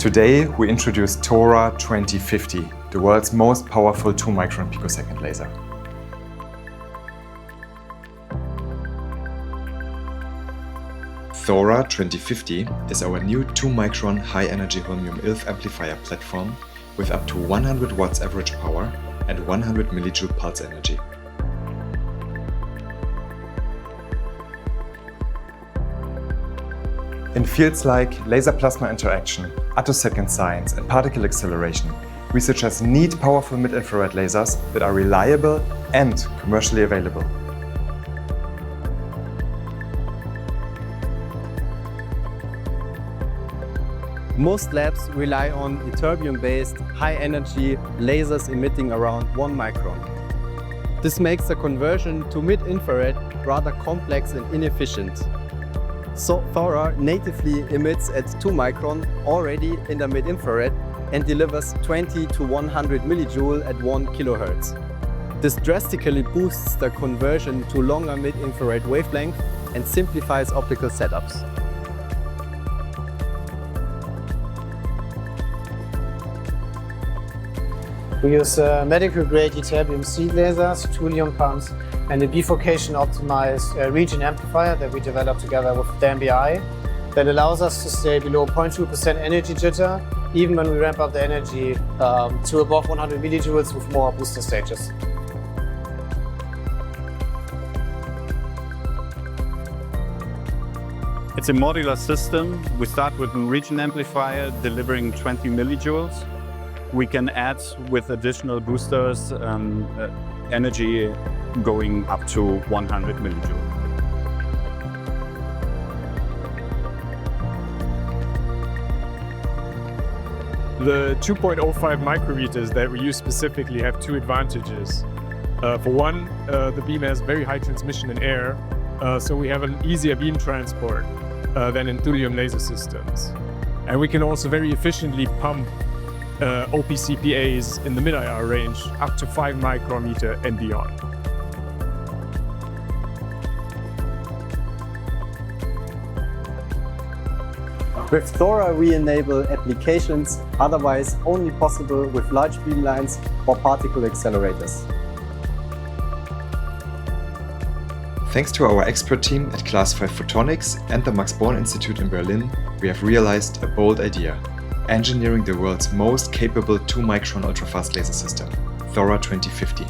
Today we introduce THORA 2050, the world's most powerful 2-micron picosecond laser. THORA 2050 is our new 2-micron high-energy holmium YLF amplifier platform with up to 100 watts average power and 100 millijoule pulse energy. In fields like laser plasma interaction, attosecond science and particle acceleration, researchers need powerful mid-infrared lasers that are reliable and commercially available. Most labs rely on ytterbium-based, high-energy lasers emitting around 1 micron. This makes the conversion to mid-infrared rather complex and inefficient. So THORA natively emits at 2 micron already in the mid-infrared and delivers 20 to 100 millijoule at 1 kilohertz. This drastically boosts the conversion to longer mid-infrared wavelength and simplifies optical setups. We use medical-grade ytterbium seed lasers, thulium pumps, and a bifurcation-optimized region amplifier that we developed together with the MBI that allows us to stay below 0.2% energy jitter, even when we ramp up the energy to above 100 millijoules with more booster stages. It's a modular system. We start with a region amplifier delivering 20 millijoules. We can add with additional boosters energy going up to 100 millijoule. The 2.05 micrometers that we use specifically have two advantages. For one, the beam has very high transmission in air, so we have an easier beam transport than in thulium laser systems. And we can also very efficiently pump OPCPAs in the mid-IR range up to 5 micrometer and beyond. With THORA we enable applications otherwise only possible with large beamlines or particle accelerators. Thanks to our expert team at Class 5 Photonics and the Max Born Institute in Berlin, we have realized a bold idea: engineering the world's most capable 2-micron ultrafast laser system, THORA 2050.